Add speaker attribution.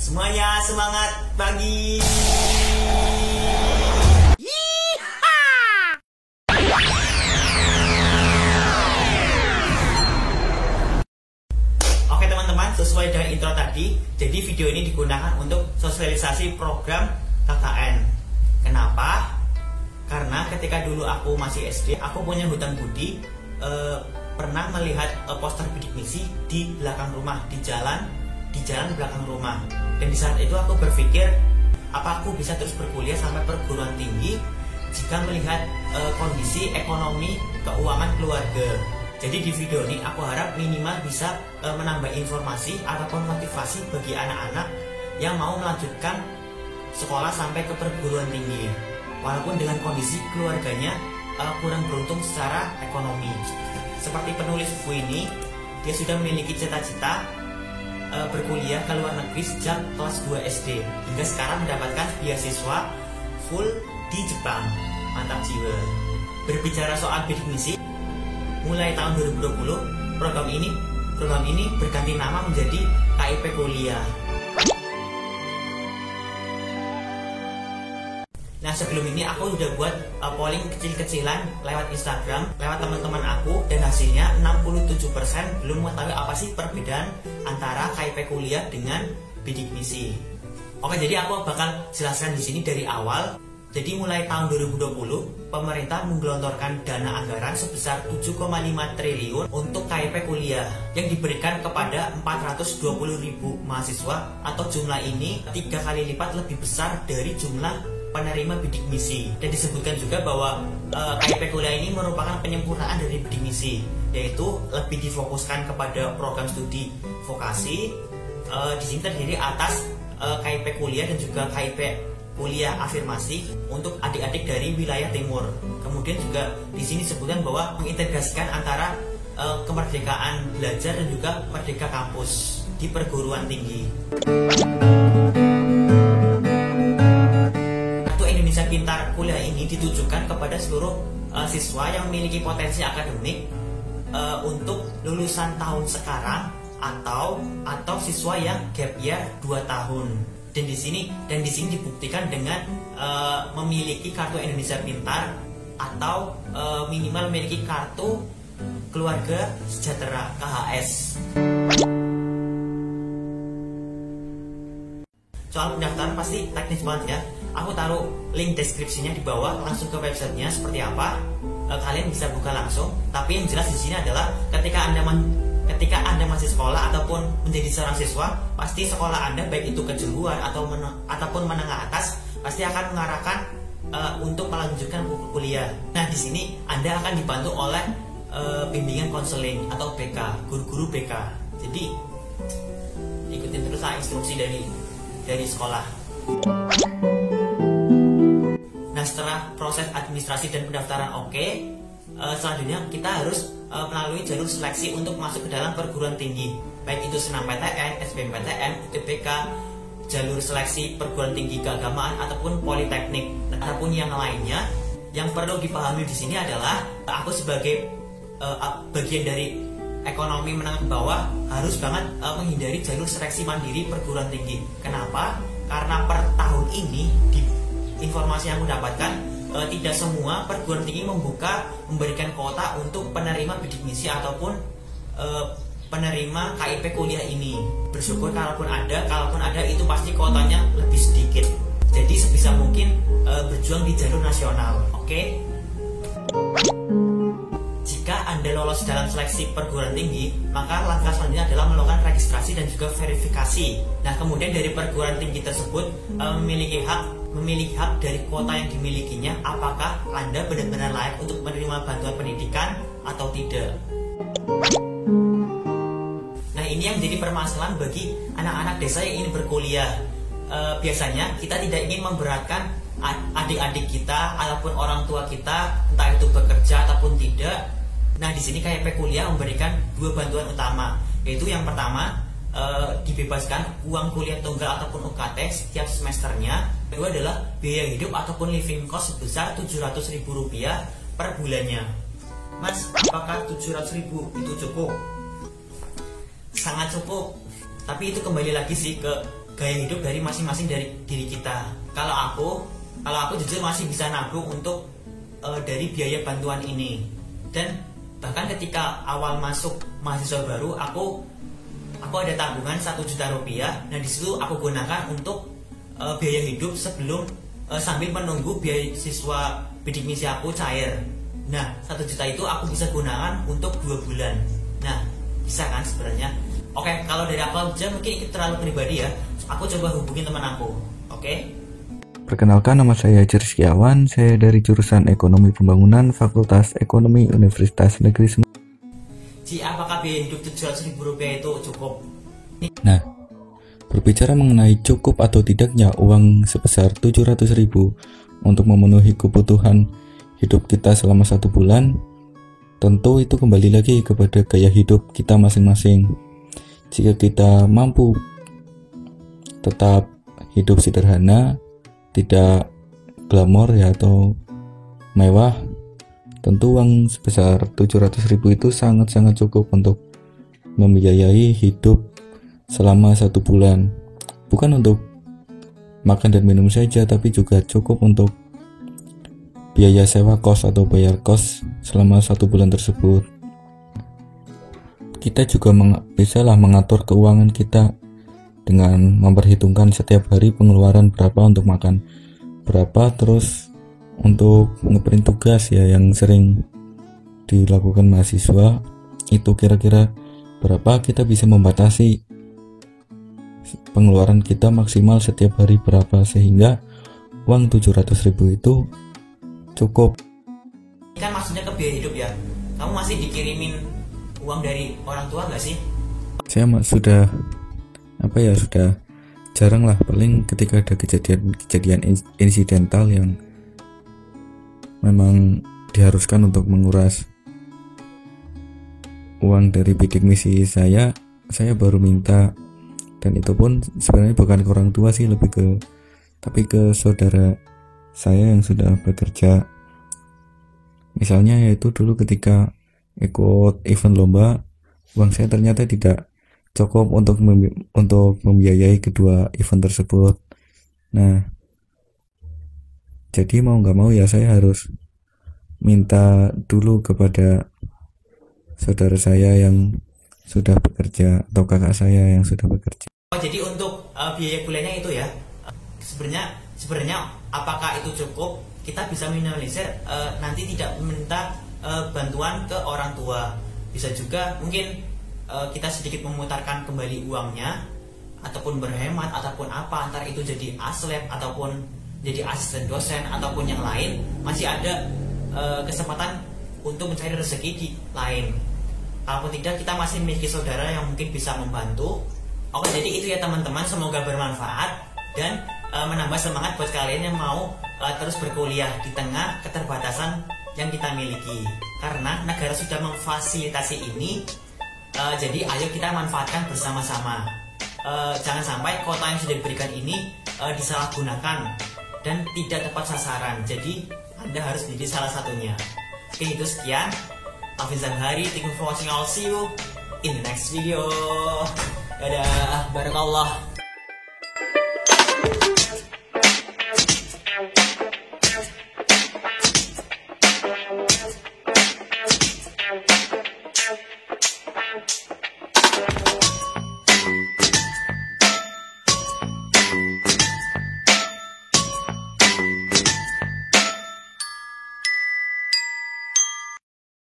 Speaker 1: Semuanya semangat pagi. Oke teman-teman, sesuai dengan intro tadi, jadi video ini digunakan untuk sosialisasi program KKN. Kenapa? Karena ketika dulu aku masih SD, aku punya hutang budi pernah melihat poster bidik misi di belakang rumah, di jalan belakang rumah. Dan di saat itu aku berpikir, apa aku bisa terus berkuliah sampai perguruan tinggi jika melihat kondisi ekonomi keuangan keluarga. Jadi di video ini aku harap minimal bisa menambah informasi ataupun motivasi bagi anak-anak yang mau melanjutkan sekolah sampai ke perguruan tinggi, walaupun dengan kondisi keluarganya kurang beruntung secara ekonomi. Seperti penulis buku ini, dia sudah memiliki cita-cita berkuliah ke luar negeri sejak kelas 2 SD hingga sekarang mendapatkan beasiswa full di Jepang. Mantap jiwa. Berbicara soal bidik misi, mulai tahun 2020 program ini berganti nama menjadi KIP Kuliah. Nah, sebelum ini aku udah buat polling kecil-kecilan lewat Instagram, lewat teman-teman aku, dan hasilnya 67% belum mengetahui apa sih perbedaan antara KIP Kuliah dengan bidik misi. Oke, jadi aku bakal jelaskan di sini dari awal. Jadi mulai tahun 2020, pemerintah menggelontorkan dana anggaran sebesar 7,5 triliun untuk KIP Kuliah yang diberikan kepada 420.000 mahasiswa, atau jumlah ini 3 kali lipat lebih besar dari jumlah penerima bidik misi. Dan disebutkan juga bahwa KIP Kuliah ini merupakan penyempurnaan dari bidik misi, yaitu lebih difokuskan kepada program studi vokasi. Di sini terdiri atas KIP Kuliah dan juga KIP Kuliah Afirmasi untuk adik-adik dari wilayah timur. Kemudian juga di sini disebutkan bahwa mengintegrasikan antara kemerdekaan belajar dan juga merdeka kampus di perguruan tinggi. Indonesia Pintar Kuliah ini ditujukan kepada seluruh siswa yang memiliki potensi akademik untuk lulusan tahun sekarang atau siswa yang gap year 2 tahun. Dan di sini dibuktikan dengan memiliki kartu Indonesia Pintar atau minimal memiliki kartu keluarga sejahtera KHS. Soal pendaftaran pasti teknis banget ya. Aku taruh link deskripsinya di bawah, langsung ke websitenya seperti apa. Kalian bisa buka langsung. Tapi yang jelas di sini adalah ketika Anda masih sekolah ataupun menjadi seorang siswa, pasti sekolah Anda baik itu kejuruan ataupun menengah atas pasti akan mengarahkan untuk melanjutkan kuliah. Nah, di sini Anda akan dibantu oleh bimbingan konseling atau BK, guru-guru BK. Jadi ikutin terus instruksi dari sekolah. Nah, setelah proses administrasi dan pendaftaran oke, selanjutnya kita harus melalui jalur seleksi untuk masuk ke dalam perguruan tinggi, baik itu SNMPTN, SBMPTN, UTBK, jalur seleksi perguruan tinggi keagamaan ataupun politeknik ataupun yang lainnya. Yang perlu dipahami di sini adalah aku sebagai bagian dari ekonomi menengah ke bawah harus banget menghindari jalur seleksi mandiri perguruan tinggi. Kenapa? Karena per tahun ini di informasi yang aku dapatkan, tidak semua perguruan tinggi memberikan kuota untuk penerima bidik misi ataupun penerima KIP Kuliah ini. Bersyukur kalaupun ada itu pasti kuotanya lebih sedikit. Jadi sebisa mungkin berjuang di jalur nasional. Oke? Jika Anda lolos dalam seleksi perguruan tinggi, maka langkah selanjutnya adalah melakukan registrasi dan juga verifikasi. Nah, kemudian dari perguruan tinggi tersebut memiliki hak dari kuota yang dimilikinya, apakah Anda benar-benar layak untuk menerima bantuan pendidikan atau tidak. Nah, ini yang menjadi permasalahan bagi anak-anak desa yang ingin berkuliah. Biasanya kita tidak ingin memberatkan adik-adik kita ataupun orang tua kita, entah itu bekerja ataupun tidak. Nah, di sini KIP Kuliah memberikan 2 bantuan utama, yaitu yang pertama dibebaskan uang kuliah tunggal ataupun UKT setiap semesternya. Kedua adalah biaya hidup ataupun living cost sebesar Rp700.000 per bulannya. Mas, apakah 700.000 itu cukup? Sangat cukup. Tapi itu kembali lagi sih ke gaya hidup dari masing-masing dari diri kita. Kalau aku jujur masih bisa nabung untuk dari biaya bantuan ini. Dan bahkan ketika awal masuk mahasiswa baru, aku ada tabungan 1 juta rupiah. Nah di situ aku gunakan untuk biaya hidup sebelum sambil menunggu biaya siswa bidik misi aku cair. Nah 1 juta itu aku bisa gunakan untuk 2 bulan. Nah bisa kan sebenarnya. Oke, kalau dari aku aja mungkin itu terlalu pribadi ya. Aku coba hubungin teman aku. Oke.
Speaker 2: Perkenalkan, nama saya Rizkiawan. Saya dari jurusan Ekonomi Pembangunan Fakultas Ekonomi Universitas Negeri Semarang.
Speaker 1: Apakah biaya hidup 700.000 rupiah itu cukup?
Speaker 2: Nah, berbicara mengenai cukup atau tidaknya uang sebesar 700.000 untuk memenuhi kebutuhan hidup kita selama 1 bulan, tentu itu kembali lagi kepada gaya hidup kita masing-masing. Jika kita mampu tetap hidup sederhana, tidak glamor ya atau mewah, tentu uang sebesar 700.000 itu sangat-sangat cukup untuk membiayai hidup selama 1 bulan. Bukan untuk makan dan minum saja, tapi juga cukup untuk biaya sewa kos atau bayar kos selama 1 bulan tersebut. Kita juga bisalah mengatur keuangan kita dengan memperhitungkan setiap hari pengeluaran berapa untuk makan, berapa terus untuk ngeprint tugas ya yang sering dilakukan mahasiswa, itu kira-kira berapa kita bisa membatasi pengeluaran kita maksimal setiap hari berapa, sehingga uang 700.000 itu cukup.
Speaker 1: Kan maksudnya ke biaya hidup ya. Kamu masih dikirimin uang dari orang tua gak sih?
Speaker 2: Saya sudah jarang lah, paling ketika ada kejadian insidental yang memang diharuskan untuk menguras uang dari bidik misi saya baru minta. Dan itu pun sebenarnya bukan ke orang tua sih, tapi ke saudara saya yang sudah bekerja. Misalnya yaitu dulu ketika ikut event lomba, uang saya ternyata tidak cukup untuk membiayai kedua event tersebut. Nah, jadi mau gak mau ya saya harus minta dulu kepada saudara saya yang sudah bekerja atau kakak saya yang sudah bekerja.
Speaker 1: Jadi untuk biaya kuliahnya itu ya, sebenarnya apakah itu cukup? Kita bisa minimalisir, nanti tidak meminta bantuan ke orang tua. Bisa juga mungkin kita sedikit memutarkan kembali uangnya, ataupun berhemat, ataupun apa, antar itu jadi aslep ataupun jadi asisten dosen ataupun yang lain, masih ada kesempatan untuk mencari rezeki di lain. Kalaupun tidak, kita masih memiliki saudara yang mungkin bisa membantu. Oke, jadi itu ya teman-teman, semoga bermanfaat dan menambah semangat buat kalian yang mau terus berkuliah di tengah keterbatasan yang kita miliki. Karena negara sudah memfasilitasi ini, jadi ayo kita manfaatkan bersama-sama. Jangan sampai kota yang sudah diberikan ini disalahgunakan dan tidak tepat sasaran. Jadi Anda harus menjadi salah satunya. Oke, itu sekian. Afizan Hari, thank you for watching. I'll see you in the next video. Dadah, barakallah.